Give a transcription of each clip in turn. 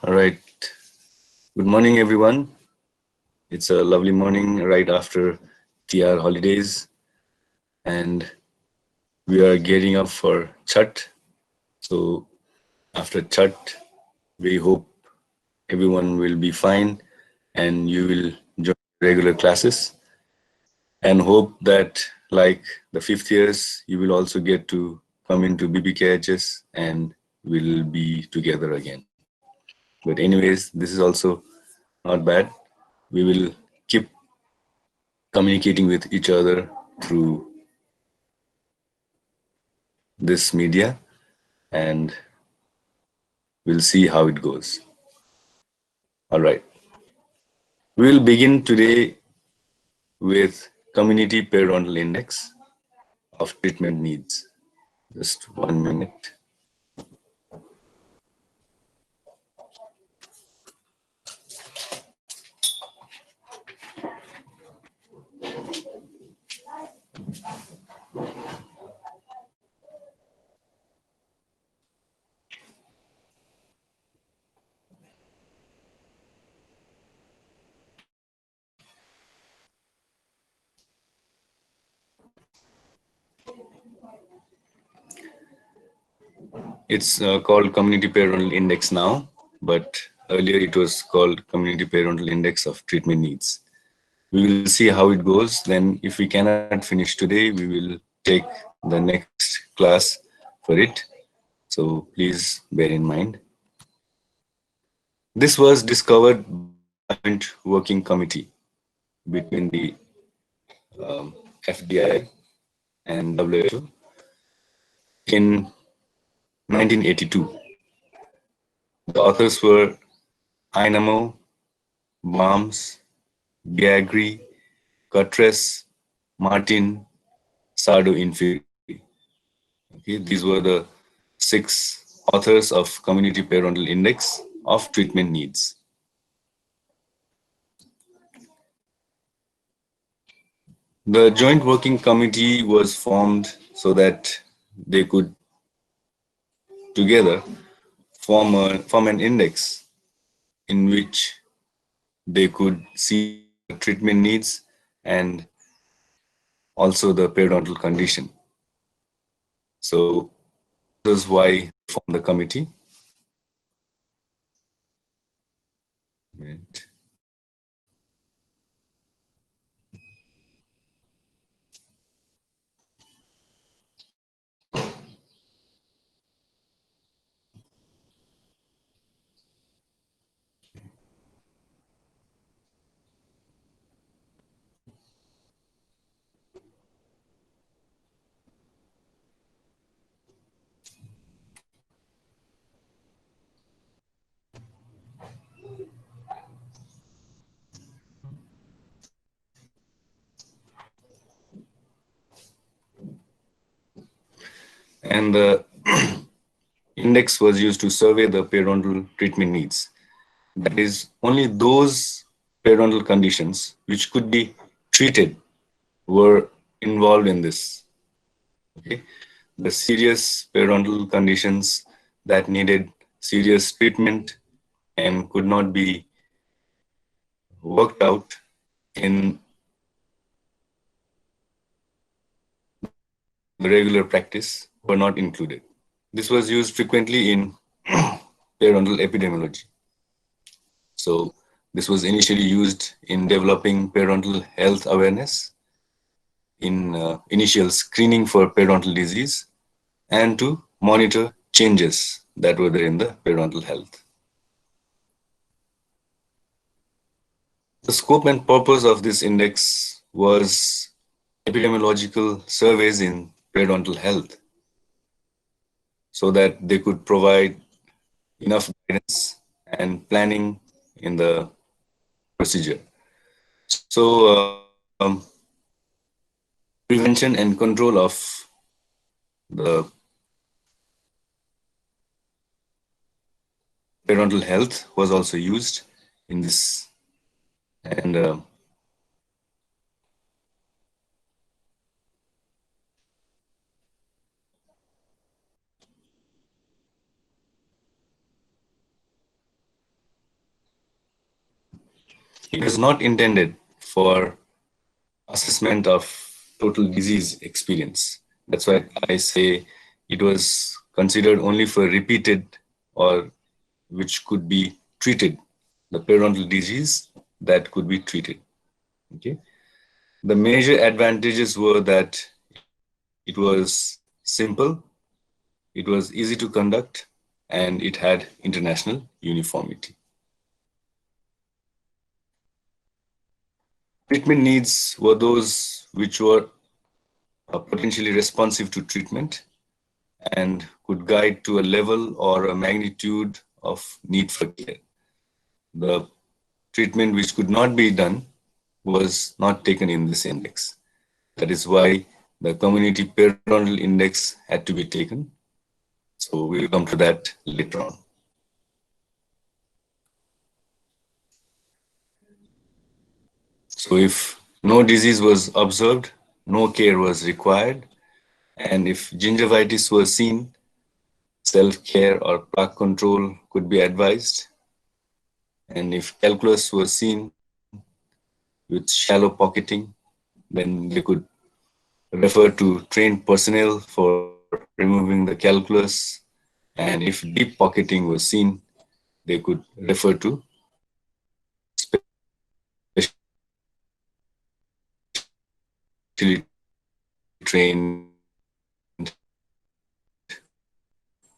All right. Good morning, everyone. It's a lovely morning right after TR holidays, and we are gearing up for Chhat. So, after Chhat, we hope everyone will be fine and you will join regular classes. And hope that, like the fifth years, you will also get to come into BBKHS and we'll be together again. But, anyways, this is also not bad. We will keep communicating with each other through this media and we'll see how it goes. All right. We'll begin today with Community Parental Index of Treatment Needs. Just 1 minute. It's called Community Parental Index now, but earlier it was called Community Parental Index of Treatment Needs. We will see how it goes. Then, if we cannot finish today, we will take the next class for it. So, please bear in mind. This was discovered by a joint working committee between the FDI and WHO in 1982. The authors were Ainamo, Barnes, Biagri, Cutres, Martin, Sardo Inferi. Okay, these were the 6 authors of Community Parental Index of Treatment Needs. The Joint Working Committee was formed so that they could together form an index in which they could see the treatment needs and also the periodontal condition. So this is why they formed the committee. Right. And the index was used to survey the periodontal treatment needs. That is, only those periodontal conditions which could be treated were involved in this. Okay, the serious periodontal conditions that needed serious treatment and could not be worked out in the regular practice were not included. This was used frequently in periodontal epidemiology. So this was initially used in developing periodontal health awareness, in initial screening for periodontal disease, and to monitor changes that were there in the periodontal health. The scope and purpose of this index was epidemiological surveys in periodontal health so that they could provide enough guidance and planning in the procedure. So, prevention and control of the periodontal health was also used in this, and It was not intended for assessment of total disease experience. That's why I say it was considered only for repeated or which could be treated, the periodontal disease that could be treated. Okay. The major advantages were that it was simple, it was easy to conduct, and it had international uniformity. Treatment needs were those which were potentially responsive to treatment and could guide to a level or a magnitude of need for care. The treatment which could not be done was not taken in this index. That is why the community periodontal index had to be taken. So we'll come to that later on. So if no disease was observed, no care was required, and if gingivitis was seen, self-care or plaque control could be advised. And if calculus was seen with shallow pocketing, then they could refer to trained personnel for removing the calculus. And if deep pocketing was seen, they could refer to specially trained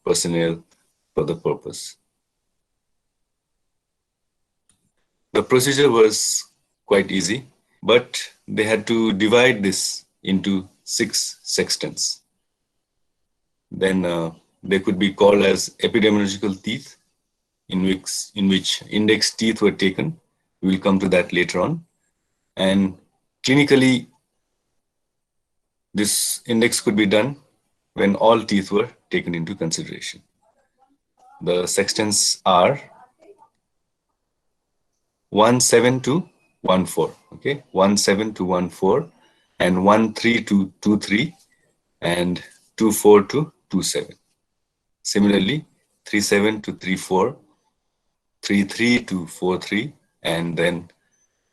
personnel for the purpose. The procedure was quite easy, but they had to divide this into 6 sextants. Then they could be called as epidemiological teeth, in which index teeth were taken. We will come to that later on. And clinically, this index could be done when all teeth were taken into consideration. The sextants are 17 to 14, okay? 17 to 14 and 13 to 23 and 24 to 27. Similarly, 37 to 34, 33 to 43, and then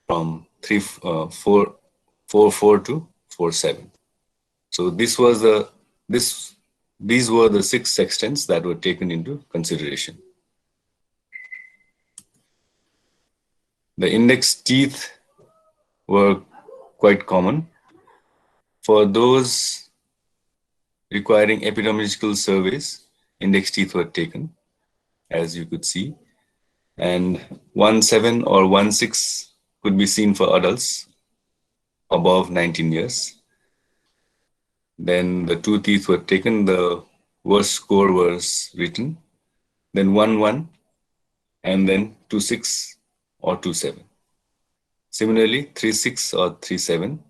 from 44 to 47. So these were the 6 sextants that were taken into consideration. The index teeth were quite common. For those requiring epidemiological surveys, index teeth were taken, as you could see. And 17 or 16 could be seen for adults above 19 years. Then the 2 teeth were taken, the worst score was written. Then 11, and then 26 or 27. Similarly, 36 or 37,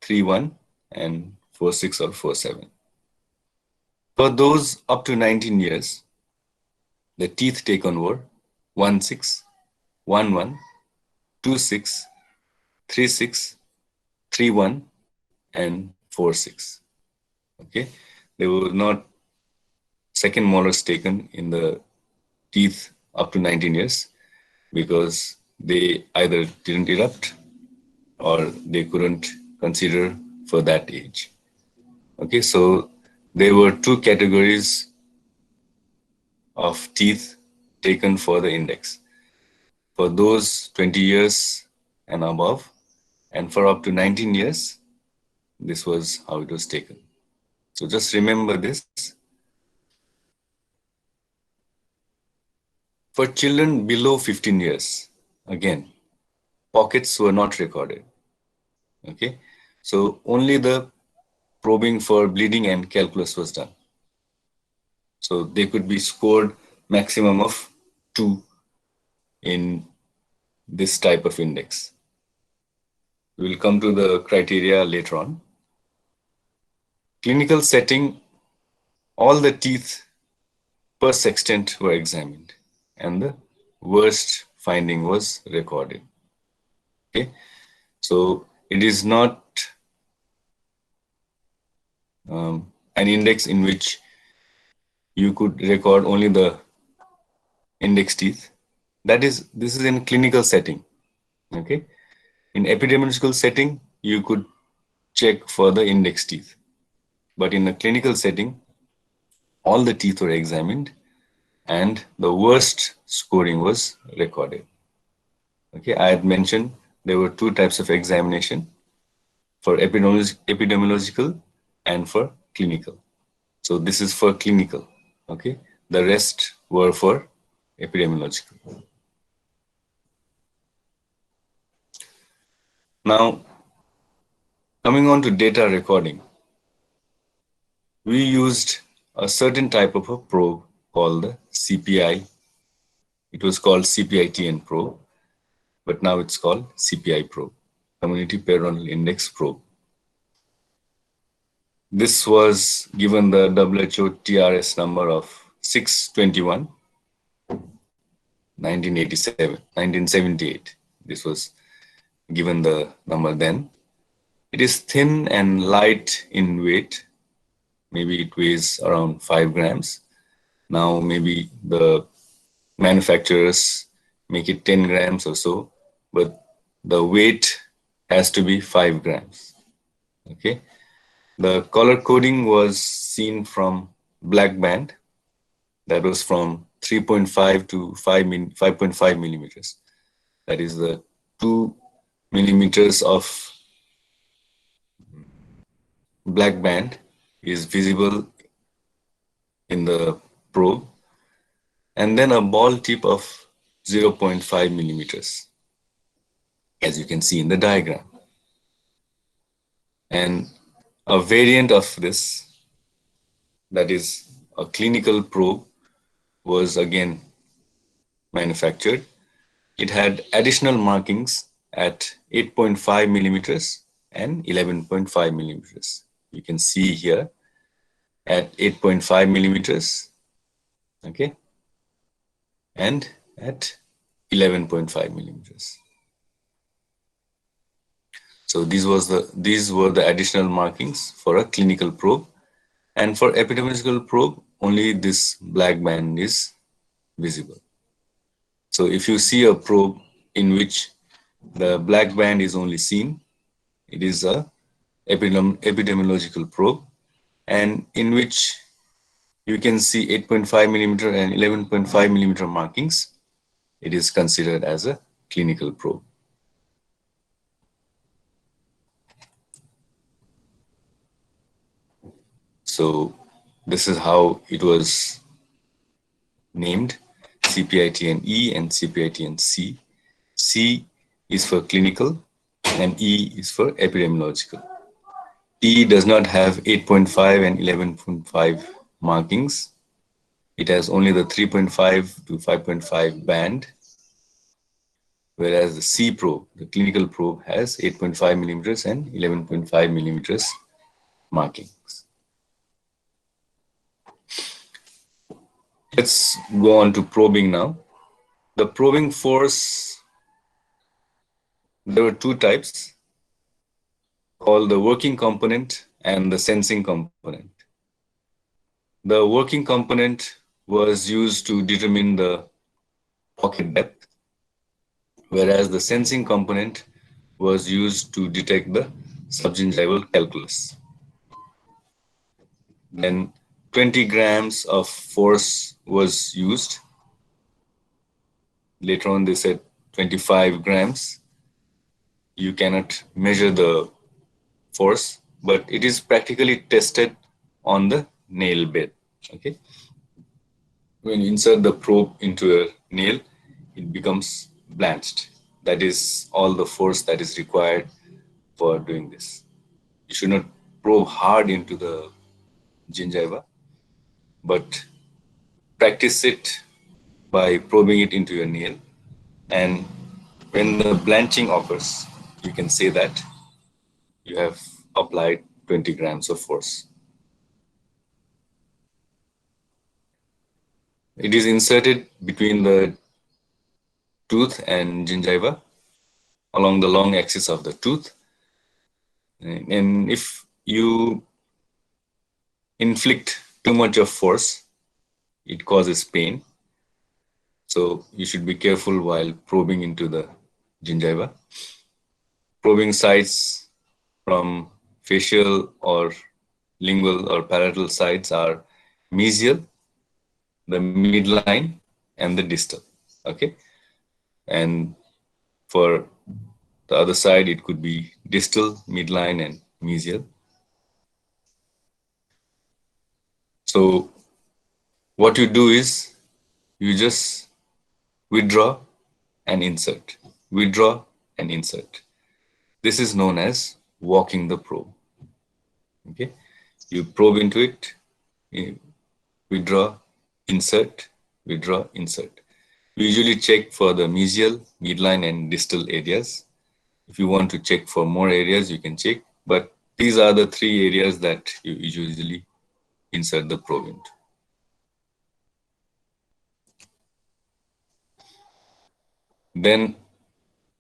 31, and 46 or 47. For those up to 19 years, the teeth taken were 16, 11, 26, 36, 31, and 46. Okay, there were not second molars taken in the teeth up to 19 years because they either didn't erupt or they couldn't consider for that age. Okay, so there were 2 categories of teeth taken for the index. For those 20 years and above, and for up to 19 years, this was how it was taken. So just remember this. For children below 15 years, again, pockets were not recorded. Okay, so only the probing for bleeding and calculus was done. So they could be scored maximum of 2 in this type of index. We will come to the criteria later on. Clinical setting, all the teeth per sextant were examined and the worst finding was recorded. Okay, so it is not an index in which you could record only the index teeth. This is in clinical setting. Okay. In epidemiological setting, you could check for the index teeth. But in a clinical setting, all the teeth were examined and the worst scoring was recorded. Okay, I had mentioned there were two types of examination, for epidemiological and for clinical. So this is for clinical. Okay, the rest were for epidemiological. Now, coming on to data recording, we used a certain type of a probe called the CPI. It was called CPI-TN probe, but now it's called CPI probe, Community Periodontal Index probe. This was given the WHO TRS number of 621, 1978. This was given the number then. It is thin and light in weight. Maybe it weighs around 5 grams. Now maybe the manufacturers make it 10 grams or so, but the weight has to be 5 grams. Okay. The color coding was seen from black band, that was from 3.5 to 5.5 millimeters. That is the 2 millimeters of black band is visible in the probe, and then a ball tip of 0.5 millimeters, as you can see in the diagram. And a variant of this, that is a clinical probe, was again manufactured. It had additional markings at 8.5 millimeters and 11.5 millimeters. You can see here at 8.5 millimeters, okay, and at 11.5 millimeters. So these were the additional markings for a clinical probe, and for epidemiological probe, only this black band is visible. So if you see a probe in which the black band is only seen, it is a epidemiological probe, and in which you can see 8.5 millimeter and 11.5 millimeter markings, it is considered as a clinical probe. So this is how it was named: CPI-TN-E and CPI-TN-C. C is for clinical and E is for epidemiological. T does not have 8.5 and 11.5 markings. It has only the 3.5 to 5.5 band, whereas the C probe, the clinical probe, has 8.5 millimeters and 11.5 millimeters markings. Let's go on to probing now. The probing force, there were two types, called the working component and the sensing component. The working component was used to determine the pocket depth, whereas the sensing component was used to detect the subgingival calculus. Then 20 grams of force was used. Later on they said 25 grams. You cannot measure the force, but it is practically tested on the nail bed. Okay. When you insert the probe into a nail, it becomes blanched. That is all the force that is required for doing this. You should not probe hard into the gingiva, but practice it by probing it into your nail. And when the blanching occurs, you can say that you have applied 20 grams of force. It is inserted between the tooth and gingiva along the long axis of the tooth. And if you inflict too much of force, it causes pain. So you should be careful while probing into the gingiva. Probing sites from facial or lingual or parietal sides are mesial, the midline, and the distal. Okay, and for the other side, it could be distal, midline, and mesial. So what you do is you just withdraw and insert, withdraw and insert. This is known as walking the probe. Okay, you probe into it, you withdraw, insert, withdraw, insert. We usually check for the mesial, midline, and distal areas. If you want to check for more areas, you can check, but these are the three areas that you usually insert the probe into. Then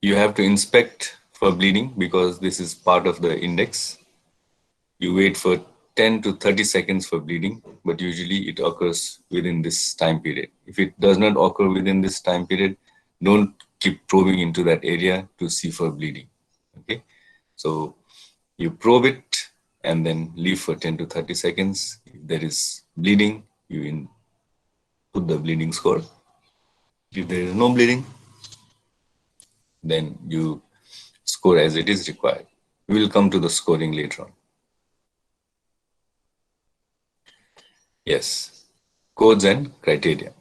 you have to inspect for bleeding because this is part of the index. You wait for 10 to 30 seconds for bleeding, but usually it occurs within this time period. If it does not occur within this time period, don't keep probing into that area to see for bleeding. Okay, so you probe it and then leave for 10 to 30 seconds. If there is bleeding, you put the bleeding score. If there is no bleeding, then you score as it is required. We will come to the scoring later on. Yes, codes and criteria.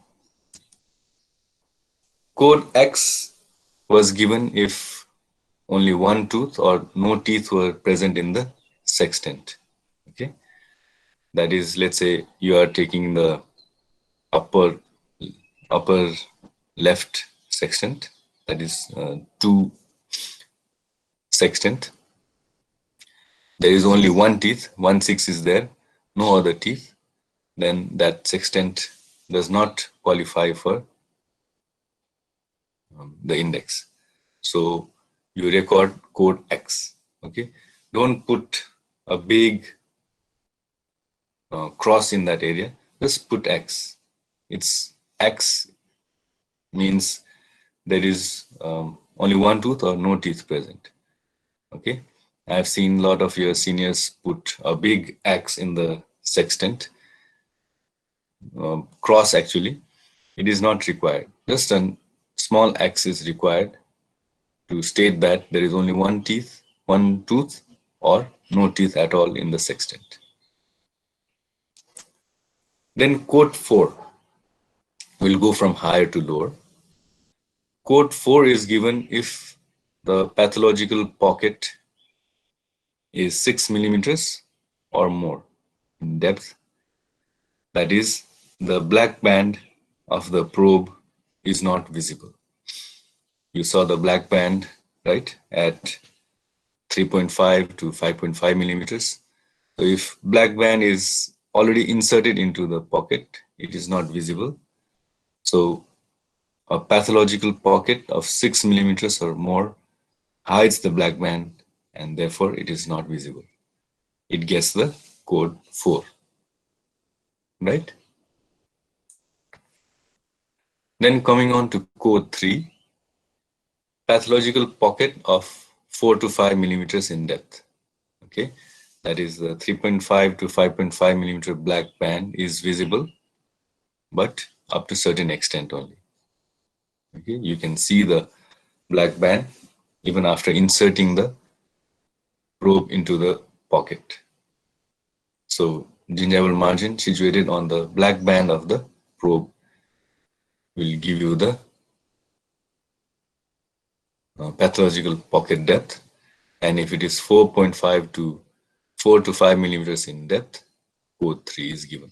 Code X was given if only one tooth or no teeth were present in the sextant. Okay, that is, let's say you are taking the upper left sextant, that is 2 sextant. There is only one teeth, 1/6 is there, no other teeth, then that sextant does not qualify for the index. So you record code X. Okay, don't put a big cross in that area, just put X. It's X means there is only one tooth or no teeth present. Okay, I've seen a lot of your seniors put a big X in the sextant. Cross actually, it is not required. Just a small X is required to state that there is only one tooth or no teeth at all in the sextant. Then code 4 will go from higher to lower. Code 4 is given if the pathological pocket is 6 millimeters or more in depth. That is, the black band of the probe is not visible. You saw the black band, right, at 3.5 to 5.5 millimeters. So if black band is already inserted into the pocket, it is not visible. So a pathological pocket of 6 millimeters or more hides the black band and therefore it is not visible. It gets the code 4, right? Then coming on to code 3, pathological pocket of 4 to 5 millimeters in depth. Okay, that is the 3.5 to 5.5 millimeter black band is visible, but up to certain extent only. Okay, you can see the black band even after inserting the probe into the pocket. So gingival margin situated on the black band of the probe will give you the pathological pocket depth, and if it is 4.5 to 4 to 5 millimeters in depth, code 3 is given.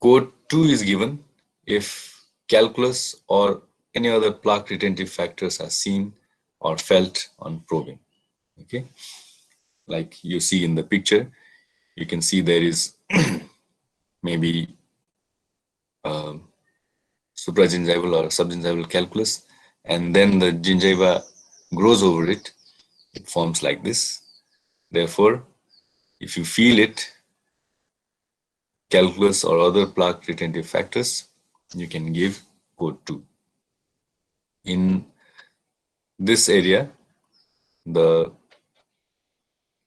Code 2 is given if calculus or any other plaque retentive factors are seen or felt on probing. Okay, like you see in the picture, you can see there is maybe supragingival or subgingival calculus, and then the gingiva grows over it. It forms like this. Therefore, if you feel it, calculus or other plaque retentive factors, you can give code 2. In this area, the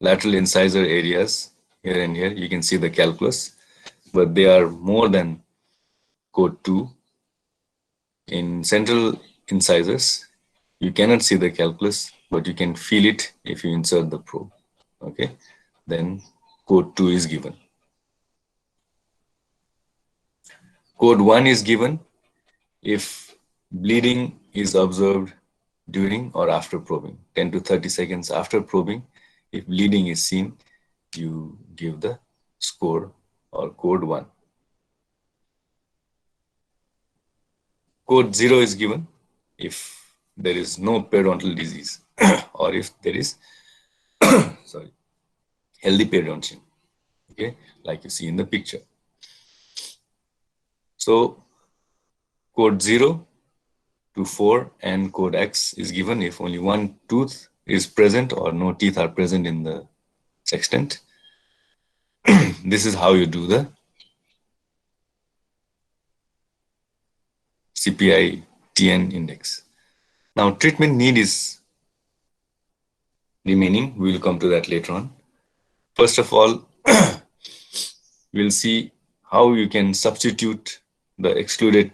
lateral incisor areas here and here, you can see the calculus, but they are more than code 2. In central incisors, you cannot see the calculus, but you can feel it if you insert the probe. Okay, then code 2 is given. Code 1 is given if bleeding is observed during or after probing. 10 to 30 seconds after probing, if bleeding is seen, you give the score or code 1. Code 0 is given if there is no periodontal disease or if there is healthy periodontium, okay, like you see in the picture. So code 0 to 4 and code X is given if only one tooth is present or no teeth are present in the sextant. This is how you do the CPI TN index. Now treatment need is remaining. We will come to that later on. First of all, we'll see how you can substitute the excluded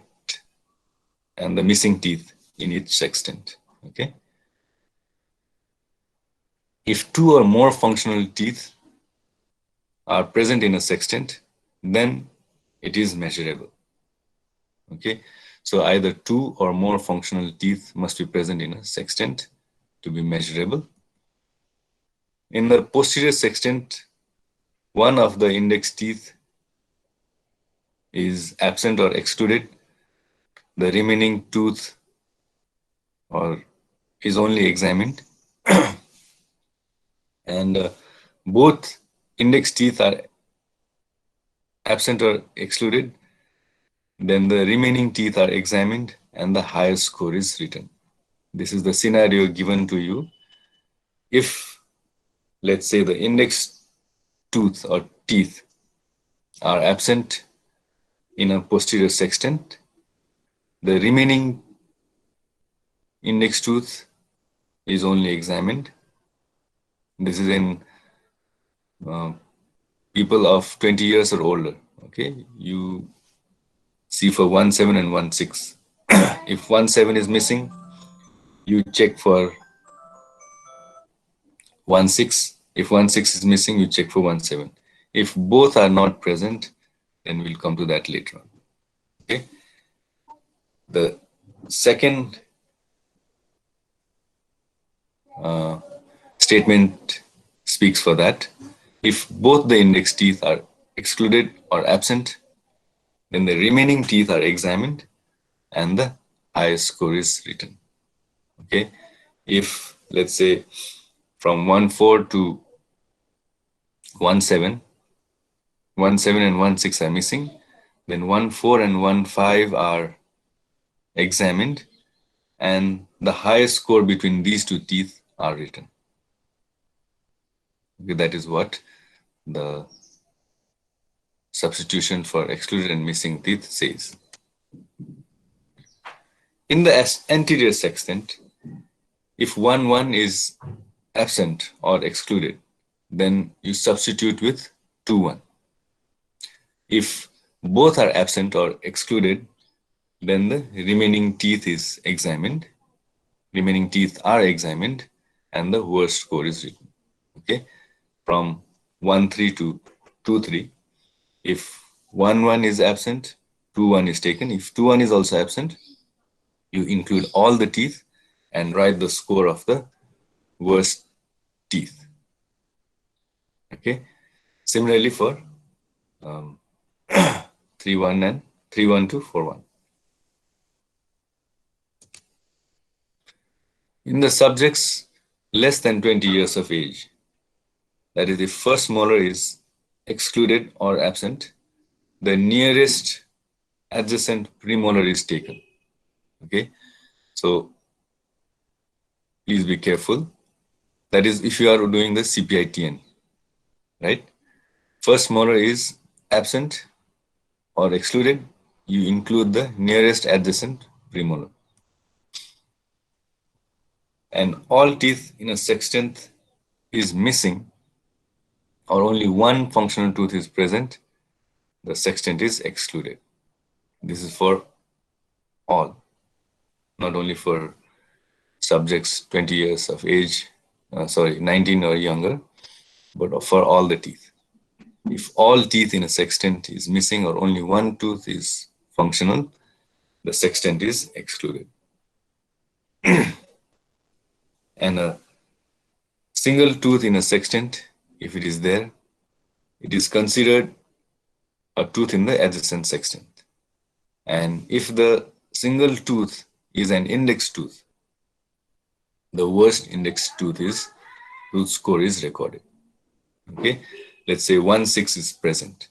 and the missing teeth in each sextant. Okay. If 2 or more functional teeth are present in a sextant, then it is measurable. Okay. So either 2 or more functional teeth must be present in a sextant to be measurable. In the posterior sextant, one of the index teeth is absent or excluded. The remaining tooth or is only examined. And both index teeth are absent or excluded, then the remaining teeth are examined and the highest score is written. This is the scenario given to you. If, let's say, the index tooth or teeth are absent in a posterior sextant, the remaining index tooth is only examined. This is in people of 20 years or older. Okay, you see for 1.7 and 1.6. If 1.7 is missing, you check for 1.6. If 1.6 is missing, you check for 1.7. If both are not present, then we'll come to that later on. Okay. The second statement speaks for that. If both the index teeth are excluded or absent, then the remaining teeth are examined and the highest score is written. Okay. If, let's say, from 1.4 to 1.7, 1.7 and 1.6 are missing, then 1.4 and 1.5 are examined and the highest score between these two teeth are written. Okay, that is what the substitution for excluded and missing teeth says. In the anterior sextant, if 1.1 is absent or excluded, then you substitute with 2.1. If both are absent or excluded, then the remaining teeth is examined. Remaining teeth are examined and the worst score is written. Okay, from 1.3 to 2.3. If 1.1 is absent, 2.1 is taken. If 2.1 is also absent, you include all the teeth and write the score of the worst teeth. Okay. Similarly for 3.1 and 3.1 to 4.1. In the subjects less than 20 years of age, that is, if first molar is excluded or absent, the nearest adjacent premolar is taken. Okay, so please be careful. That is, if you are doing the CPI-TN, right? First molar is absent or excluded, you include the nearest adjacent premolar. and all teeth in a sextant is missing or only one functional tooth is present, the sextant is excluded. This is for all, not only for subjects 20 years of age, 19 or younger, but for all the teeth. If all teeth in a sextant is missing or only one tooth is functional, the sextant is excluded. And a single tooth in a sextant, if it is there, it is considered a tooth in the adjacent sextant. And if the single tooth is an index tooth, the worst index tooth score is recorded. Okay, let's say 1/6 is present.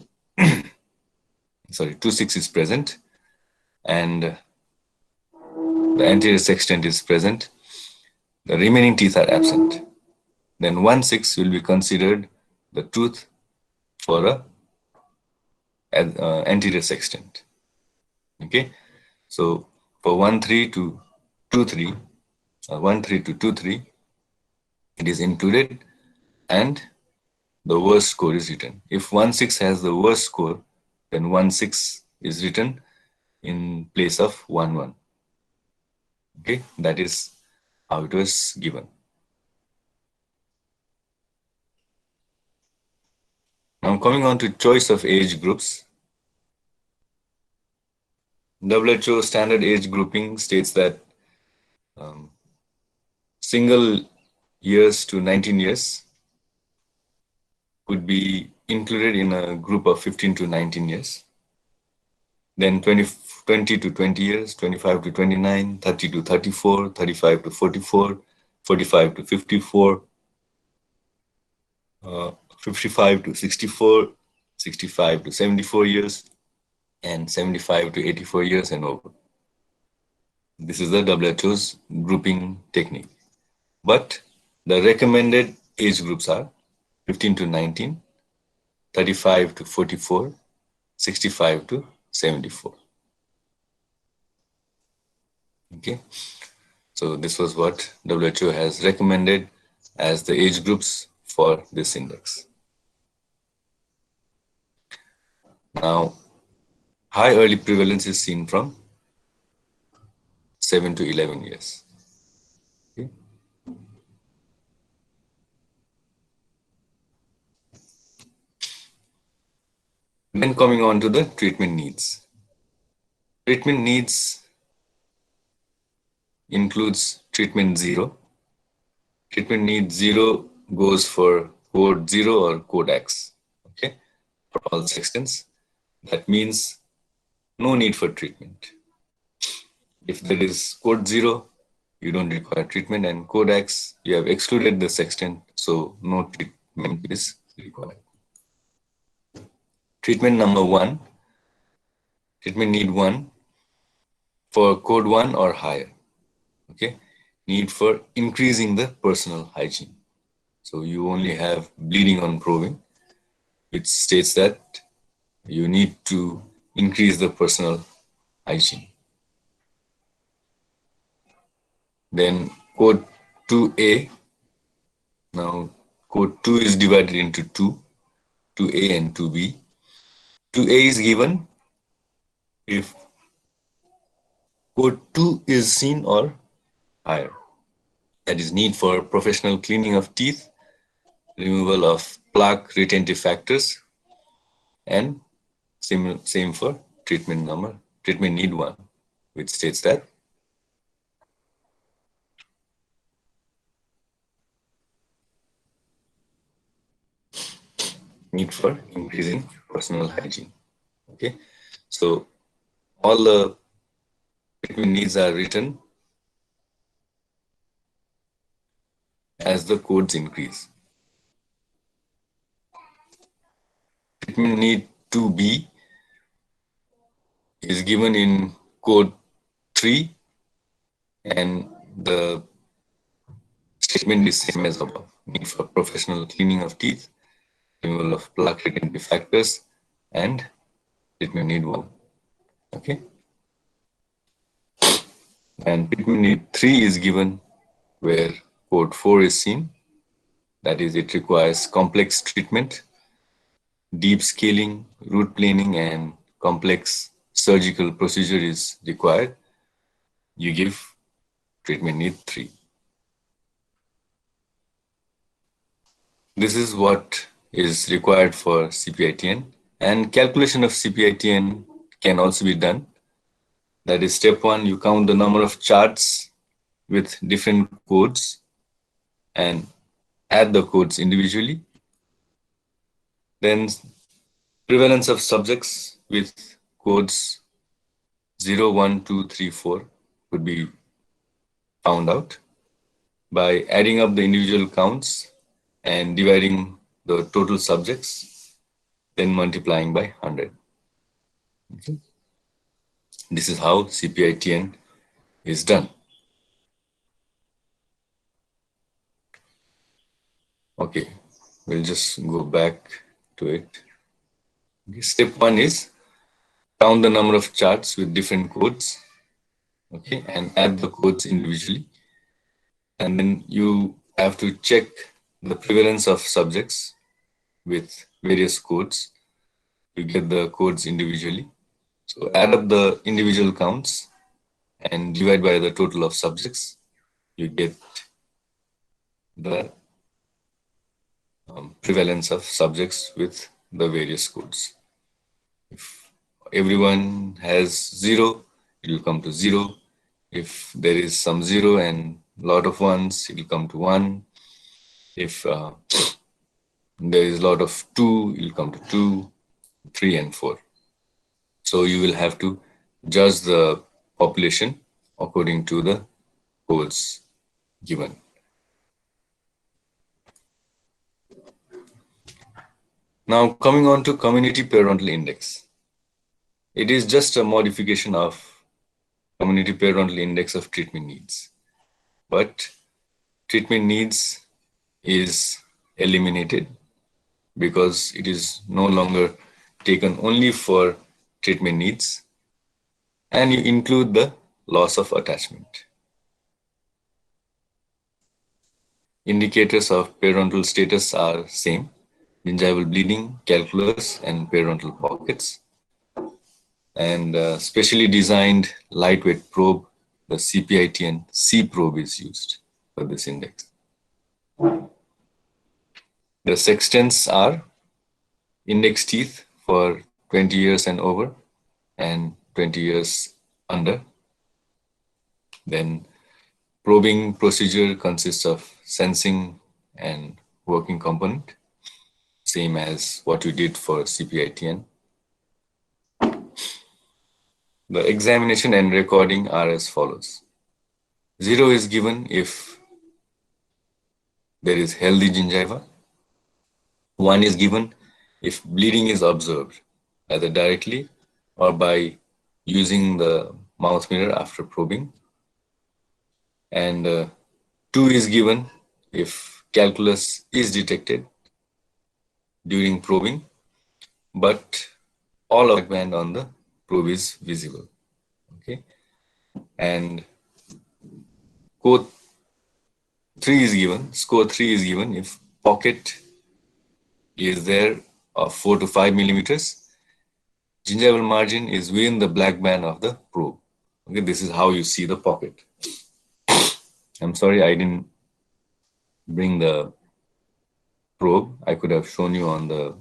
Sorry, 2/6 is present, and the anterior sextant is present. The remaining teeth are absent. Then 1/6 will be considered the tooth for a anterior sextant. Okay, so for 1/3 to 2/3, 1/3 to 2/3, it is included, and the worst score is written. If 1/6 has the worst score, then 1/6 is written in place of 1/1. Okay, that is how it was given. Now coming on to choice of age groups. WHO standard age grouping states that single years to 19 years could be included in a group of 15 to 19 years. Then 20 to 20 years, 25 to 29, 30 to 34, 35 to 44, 45 to 54, 55 to 64, 65 to 74 years, and 75 to 84 years and over. This is the WHO's grouping technique. But the recommended age groups are 15 to 19, 35 to 44, 65 to 74. Okay, so this was what WHO has recommended as the age groups for this index. Now, high early prevalence is seen from 7 to 11 years. Okay. Then coming on to the treatment needs. Treatment needs includes treatment 0. Treatment need 0 goes for code 0 or code X, okay, for all sextants. That means no need for treatment. If there is code 0, you don't require treatment, and code X, you have excluded the sextant, so no treatment is required. Treatment number 1, treatment need 1 for code 1 or higher, okay, need for increasing the personal hygiene. So you only have bleeding on probing, which states that you need to increase the personal hygiene. Then code 2A. Now code 2 is divided into 2A and 2B. 2A is given if code 2 is seen or higher. That is need for professional cleaning of teeth, removal of plaque retentive factors, and same for treatment need 1, which states that need for increasing personal hygiene. Okay, so all the treatment needs are written as the codes increase. Treatment need 2B is given in code 3, and the statement is same as above. Need for professional cleaning of teeth, removal of plaque retentive factors, and treatment need 1. Okay. And treatment need 3 is given where code 4 is seen. That is, it requires complex treatment, deep scaling, root planing, and complex surgical procedure is required. You give treatment need 3. This is what is required for CPITN, and calculation of CPITN can also be done. That is, step 1, you count the number of charts with different codes and add the codes individually. Then prevalence of subjects with codes 0, 1, 2, 3, 4 could be found out by adding up the individual counts and dividing the total subjects, then multiplying by 100. Okay. This is how CPITN is done. Okay, we'll just go back to it. Okay. Step 1 is count the number of charts with different codes, okay, and add the codes individually. And then you have to check the prevalence of subjects with various codes. You get the codes individually. So add up the individual counts and divide by the total of subjects. You get the prevalence of subjects with the various codes. If everyone has 0, it will come to 0. If there is some 0 and lot of ones, it will come to 1. If there is a lot of 2, it will come to 2, 3, and 4. So you will have to judge the population according to the codes given. Now coming on to community periodontal index. It is just a modification of community periodontal index of treatment needs. But treatment needs is eliminated because it is no longer taken only for treatment needs, and you include the loss of attachment. Indicators of periodontal status are same: gingival bleeding, calculus, and periodontal pockets. And specially designed lightweight probe, the CPITN C probe, is used for this index. The sextants are index teeth for 20 years and over and 20 years under. Then probing procedure consists of sensing and working component, same as what you did for CPITN. The examination and recording are as follows. 0 is given if there is healthy gingiva. 1 is given if bleeding is observed, either directly or by using the mouth mirror after probing. And 2 is given if calculus is detected during probing, but all of the band on the probe is visible. Okay, and code 3 is given. Score 3 is given if pocket is there of 4 to 5 millimeters. Gingival margin is within the black band of the probe. Okay, this is how you see the pocket. I'm sorry I didn't bring the probe. I could have shown you on the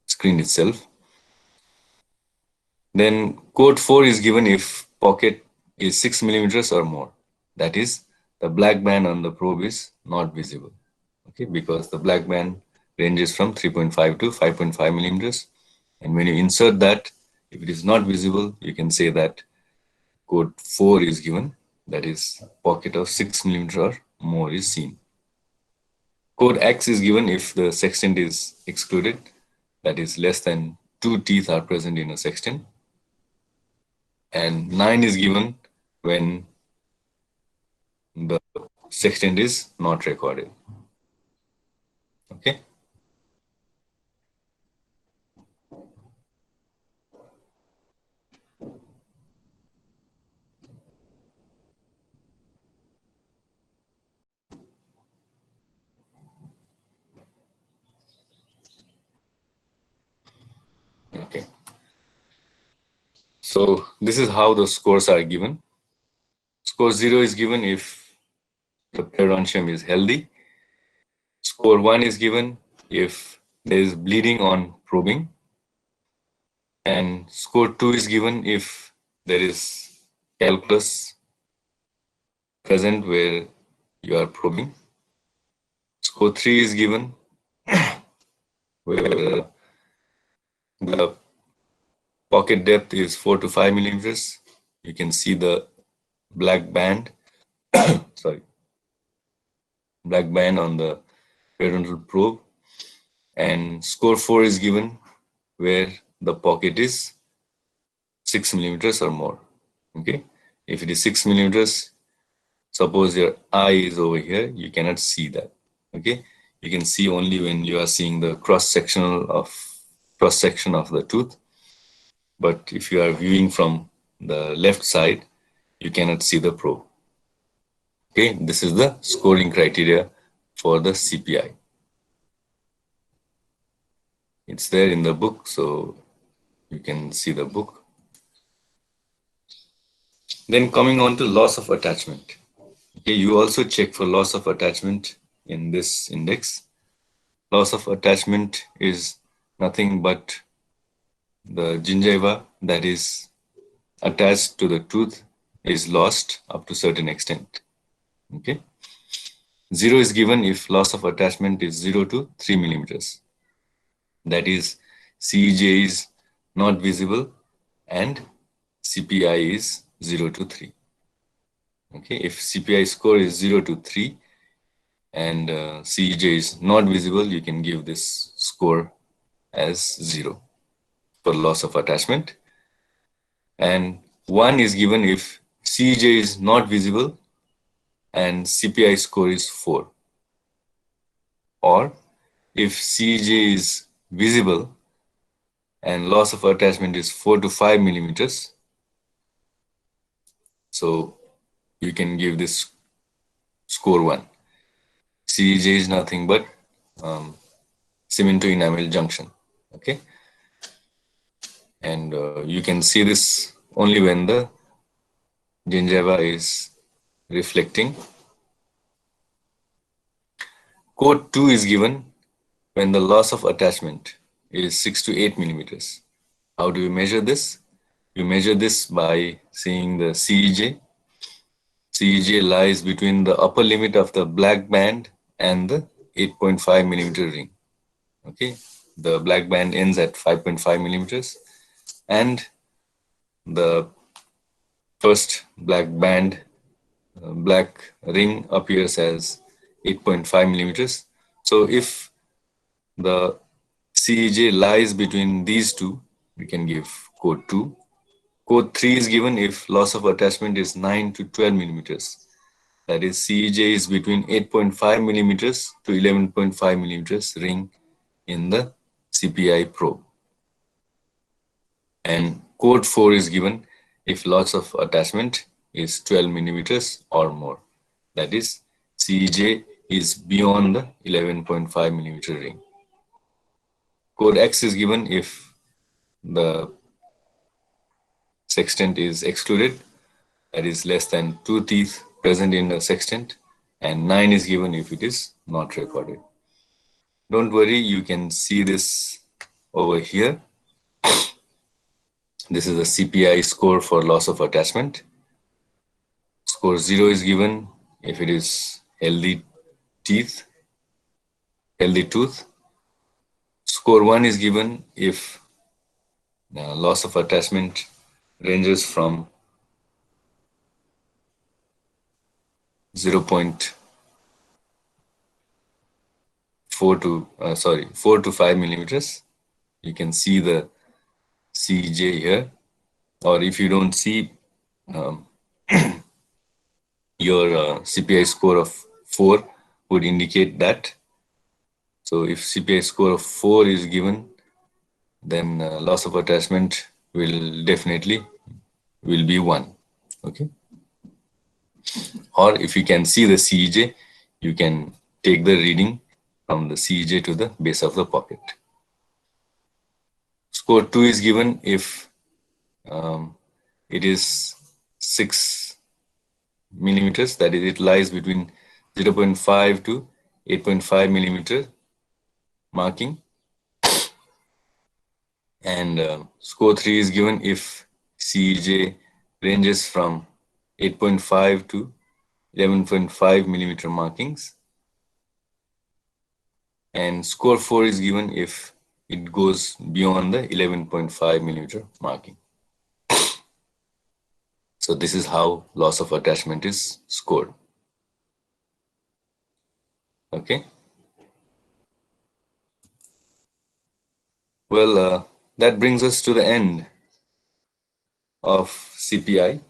screen itself. Then code 4 is given if pocket is 6 millimeters or more. That is, the black band on the probe is not visible. Okay, because the black band ranges from 3.5 to 5.5 millimeters. And when you insert that, if it is not visible, you can say that code 4 is given. That is, pocket of 6 millimeter or more is seen. Code X is given if the sextant is excluded. That is, less than 2 teeth are present in a sextant. And 9 is given when the sextant is not recorded. Okay. So this is how the scores are given. Score 0 is given if the periodontium is healthy. Score 1 is given if there is bleeding on probing. And score 2 is given if there is calculus present where you are probing. Score 3 is given where the pocket depth is 4 to 5 millimeters. You can see the black band, black band on the periodontal probe. And score 4 is given where the pocket is 6 millimeters or more. Okay, if it is 6 millimeters, suppose your eye is over here, you cannot see that. Okay, you can see only when you are seeing the cross section of the tooth. But if you are viewing from the left side, you cannot see the probe. Okay, this is the scoring criteria for the CPI. It's there in the book, so you can see the book. Then coming on to loss of attachment. Okay, you also check for loss of attachment in this index. Loss of attachment is nothing but the gingiva that is attached to the tooth is lost up to a certain extent. Okay. 0 is given if loss of attachment is 0 to 3 millimeters. That is, CEJ is not visible and CPI is 0 to 3. Okay, if CPI score is 0 to 3 and CEJ is not visible, you can give this score as 0 for loss of attachment. And 1 is given if CEJ is not visible and CPI score is 4. Or if CEJ is visible and loss of attachment is 4 to 5 millimeters, so you can give this score 1. CEJ is nothing but cemento-enamel junction. Okay, and you can see this only when the gingiva is reflecting. Code 2 is given when the loss of attachment is 6 to 8 millimeters. How do you measure this? You measure this by seeing the CEJ. CEJ lies between the upper limit of the black band and the 8.5 millimeter ring. Okay, the black band ends at 5.5 millimeters and the first black band, black ring appears as 8.5 millimeters. So if the CEJ lies between these two, we can give code 2. Code 3 is given if loss of attachment is 9 to 12 millimeters. That is, CEJ is between 8.5 millimeters to 11.5 millimeters ring in the CPI probe. And code 4 is given if loss of attachment is 12 millimeters or more. That is, CEJ is beyond the 11.5 millimeter ring. Code X is given if the sextant is excluded, that is less than 2 teeth present in the sextant, and 9 is given if it is not recorded. Don't worry, you can see this over here. This is a CPI score for loss of attachment. Score 0 is given if it is healthy tooth. Score 1 is given if loss of attachment ranges from 4 to 5 millimeters. You can see the CEJ here, or if you don't see your CPI score of 4 would indicate that. So if CPI score of 4 is given, then loss of attachment will definitely be 1. Okay. Or if you can see the CEJ, you can take the reading from the CEJ to the base of the pocket. Score 2 is given if it is 6 millimeters. That is, it lies between 0.5 to 8.5 millimeter marking. And score 3 is given if CEJ ranges from 8.5 to 11.5 millimeter markings. And score 4 is given if it goes beyond the 11.5 millimeter marking. So this is how loss of attachment is scored. Okay. Well, that brings us to the end of CPI.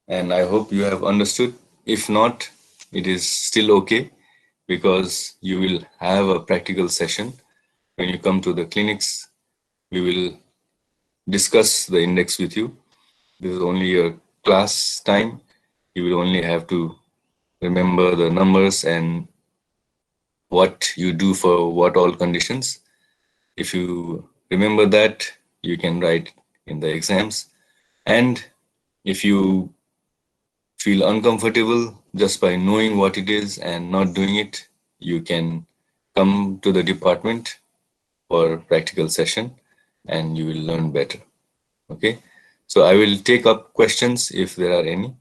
And I hope you have understood. If not, it is still okay, because you will have a practical session. When you come to the clinics, we will discuss the index with you. This is only a class time. You will only have to remember the numbers and what you do for what all conditions. If you remember that, you can write in the exams. And if you feel uncomfortable just by knowing what it is and not doing it, you can come to the department for practical session and you will learn better. Okay, so I will take up questions if there are any.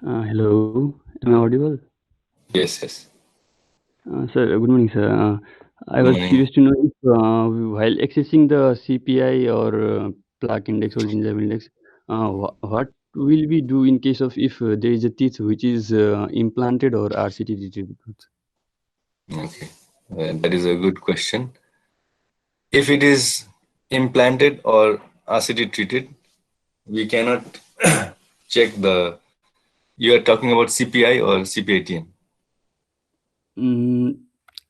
Hello, am I audible? Yes, yes. Sir, good morning, sir. I Good was morning. curious to know if while accessing the CPI or plaque index or gingival index, what will we do in case of if there is a teeth which is implanted or RCT treated? Okay, that is a good question. If it is implanted or RCT treated, we cannot check the. You are talking about CPI or CPATN? Mm,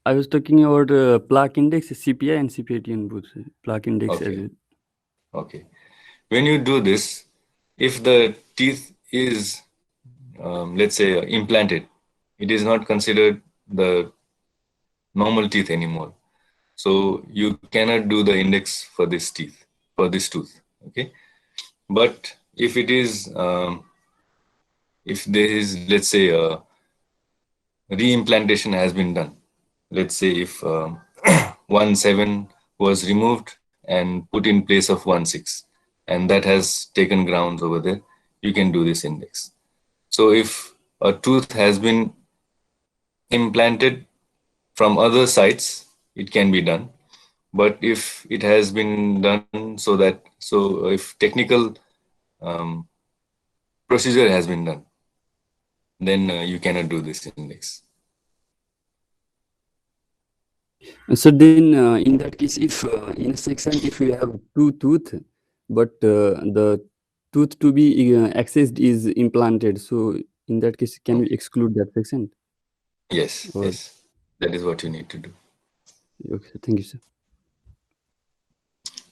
I was talking about plaque index, CPI and CPATN both. Plaque index as Okay, well. okay. When you do this, if the teeth is, let's say, implanted, it is not considered the normal teeth anymore. So you cannot do the index for this teeth, for this tooth. Okay. But if it is, if there is, let's say, a reimplantation has been done. Let's say if 1.7 was removed and put in place of 1.6, and that has taken grounds over there, you can do this index. So if a tooth has been implanted from other sites, it can be done. But if it has been done so if technical um, procedure has been done, then you cannot do this index. So then, in that case, if in a section, if we have two tooth, but the tooth to be accessed is implanted, so in that case, can we Okay. exclude that section? Yes, Or yes. That is what you need to do. okay, thank you, sir.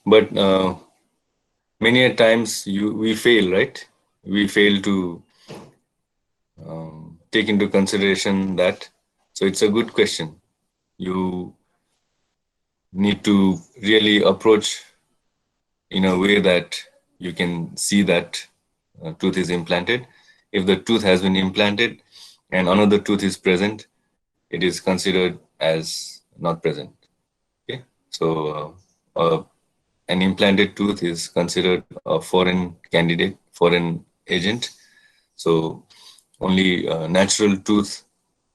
But many a times we fail, right? We fail to take into consideration that. So it's a good question. You need to really approach in a way that you can see that tooth is implanted. If the tooth has been implanted and another tooth is present, it is considered as not present. Okay, so an implanted tooth is considered a foreign candidate, foreign agent. So only natural tooth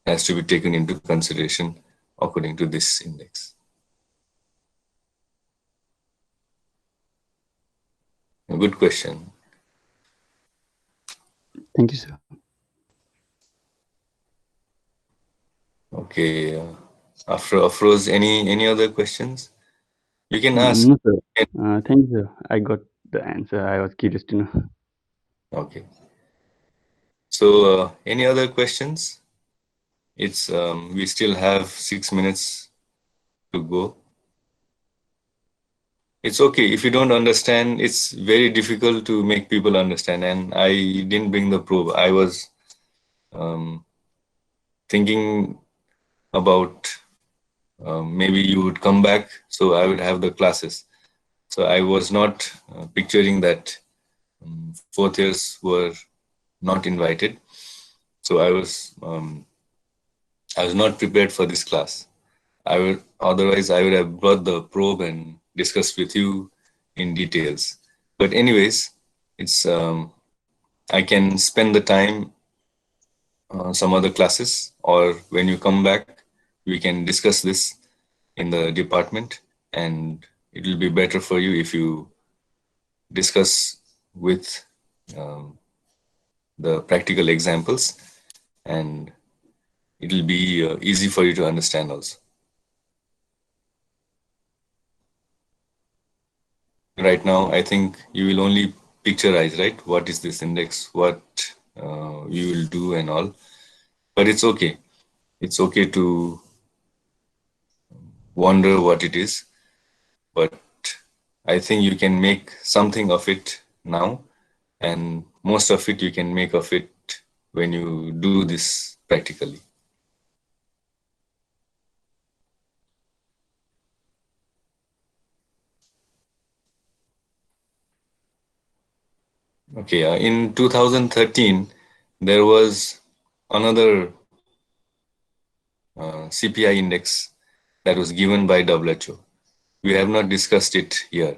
has to be taken into consideration according to this index. A good question. Thank you, sir. Okay, after Afroz, any other questions? You can ask. No, sir. Thank you, sir. I got the answer. I was curious to know. Okay. So any other questions? It's we still have 6 minutes to go. it's okay if you don't understand. It's very difficult to make people understand. And I didn't bring the probe. I was thinking about maybe you would come back, so I would have the classes. So I was not picturing that fourth years were not invited. So I was not prepared for this class. Otherwise I would have brought the probe and discussed with you in details. But anyways, it's I can spend the time some other classes, or when you come back, we can discuss this in the department, and it will be better for you if you discuss with um, the practical examples, and it will be easy for you to understand also. Right now, I think you will only picturize, right? What is this index? What you will do and all. But it's okay. It's okay to wonder what it is. But I think you can make something of it now, and most of it you can make of it when you do this practically. Okay, in 2013, there was another CPI index that was given by WHO. We have not discussed it here.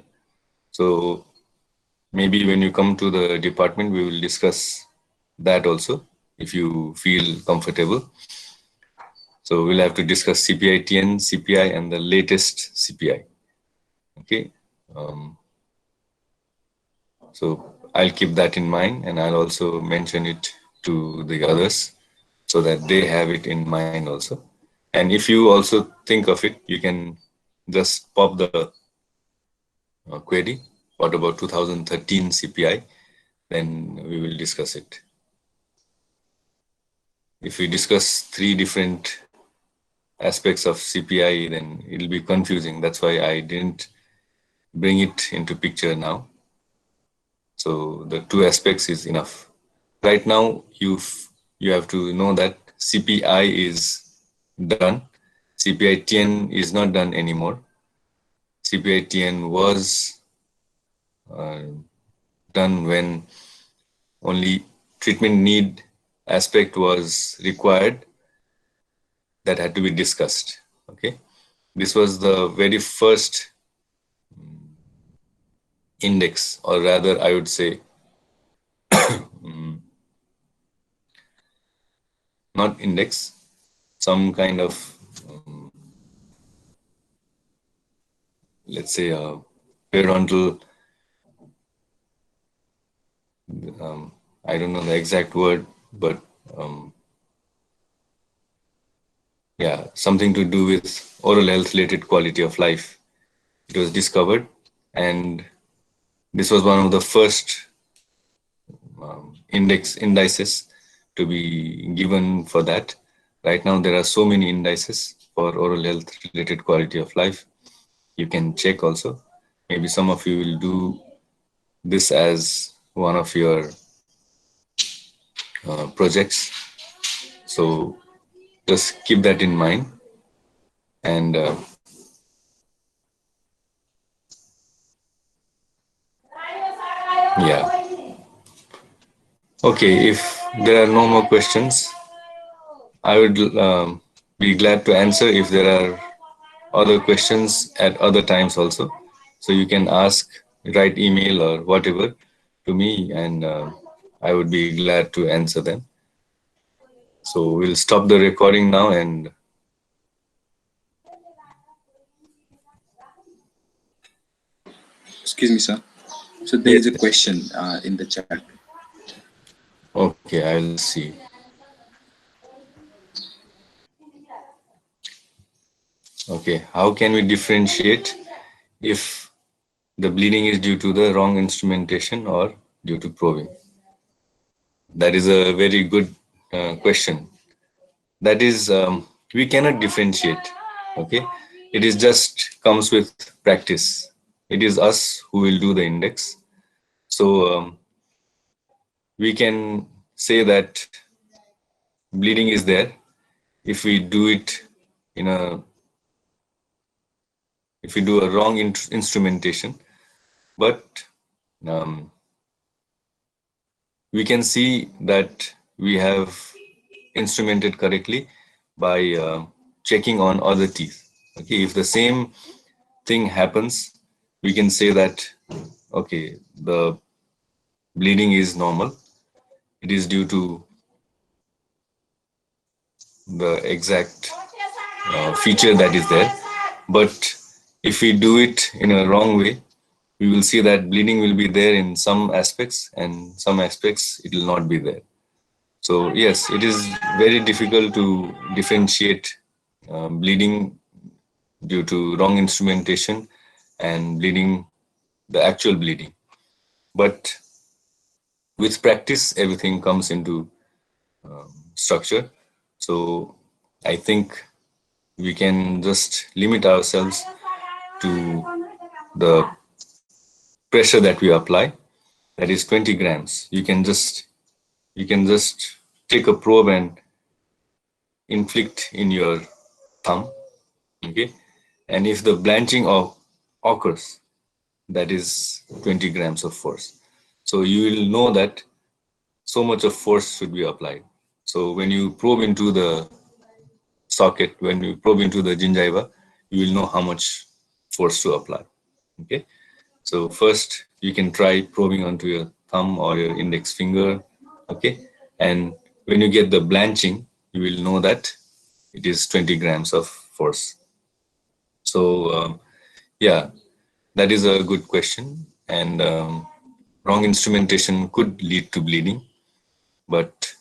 So maybe when you come to the department, we will discuss that also, if you feel comfortable. So we'll have to discuss CPI-TN, CPI, and the latest CPI. Okay. So I'll keep that in mind, and I'll also mention it to the others so that they have it in mind also. And if you also think of it, you can just pop the query, what about 2013 CPI? Then we will discuss it. If we discuss 3 different aspects of CPI, then it'll be confusing. That's why I didn't bring it into picture now. So the 2 aspects is enough. Right now, you have to know that CPI is done. CPI-TN is not done anymore. CPI-TN was done when only treatment need aspect was required that had to be discussed. Okay, this was the very first index, or rather I would say not index, some kind of let's say a parental, I don't know the exact word, but yeah, something to do with oral health related quality of life. It was discovered, and this was one of the first indices to be given for that. Right now, there are so many indices for oral health related quality of life. You can check also. Maybe some of you will do this as one of your projects. So just keep that in mind. And yeah. Okay, if there are no more questions, I would be glad to answer if there are other questions at other times also. So you can ask, write email or whatever to me, and I would be glad to answer them. So we'll stop the recording now, and excuse me, sir. So there is a question in the chat. Okay, I'll see. Okay, how can we differentiate if the bleeding is due to the wrong instrumentation or due to probing? That is a very good question. That is, we cannot differentiate. Okay, it is just comes with practice. it is us who will do the index. So we can say that bleeding is there if we do it in a if we do a wrong instrumentation, but we can see that we have instrumented correctly by checking on other teeth. Okay, if the same thing happens, we can say that okay, the bleeding is normal. It is due to the exact feature that is there. But if we do it in a wrong way, we will see that bleeding will be there in some aspects, and some aspects it will not be there. So yes, it is very difficult to differentiate bleeding due to wrong instrumentation and bleeding, the actual bleeding. But with practice, everything comes into structure. So I think we can just limit ourselves to the pressure that we apply, that is 20 grams. You can just take a probe and inflict in your thumb, okay? And if the blanching occurs, that is 20 grams of force. So you will know that so much of force should be applied. So when you probe into the socket, when you probe into the gingiva, you will know how much force to apply, okay? So first you can try probing onto your thumb or your index finger, okay? And when you get the blanching, you will know that it is 20 grams of force. So yeah, that is a good question. And wrong instrumentation could lead to bleeding, but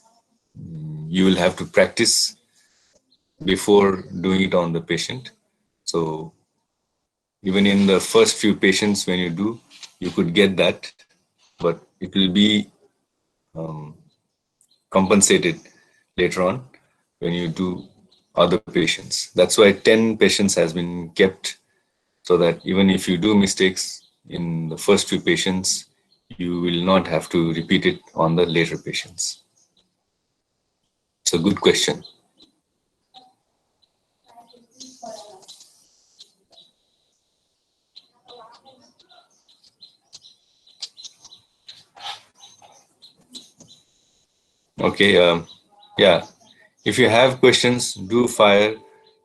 you will have to practice before doing it on the patient. So even in the first few patients, when you do, you could get that, but it will be compensated later on when you do other patients. That's why 10 patients has been kept, so that even if you do mistakes in the first few patients, you will not have to repeat it on the later patients. It's a good question. Okay, yeah. If you have questions, do fire,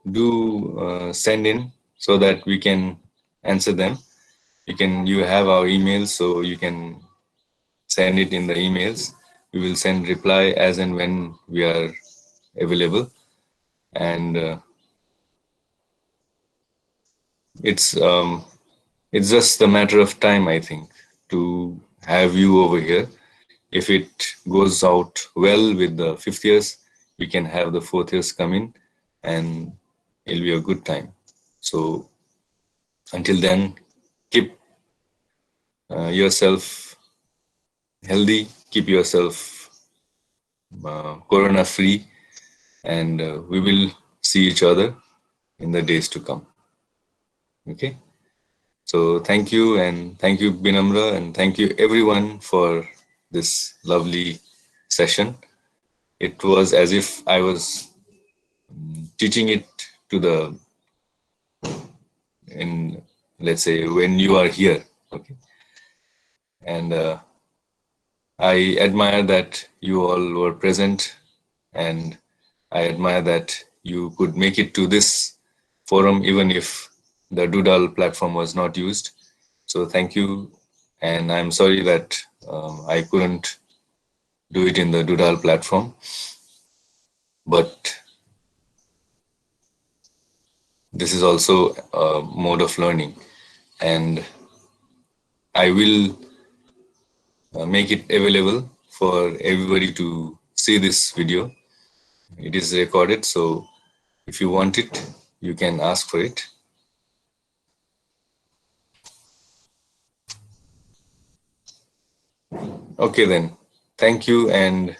do send in so that we can answer them. You have our emails, so you can send it in the emails. We will send reply as and when we are available. And it's just a matter of time, I think, to have you over here. If it goes out well with the 5th years, we can have the 4th years come in, and it'll be a good time. So until then, keep yourself healthy, keep yourself corona free, and we will see each other in the days to come. Okay. So thank you, and thank you, Binamra, and thank you everyone for this lovely session. It was as if I was teaching it to let's say, when you are here. Okay. And I admire that you all were present, and I admire that you could make it to this forum even if the Doodle platform was not used. So thank you, and I'm sorry that I couldn't do it in the Doodle platform, but this is also a mode of learning, and I will make it available for everybody to see this video. It is recorded, so if you want it, you can ask for it. Okay then, thank you, and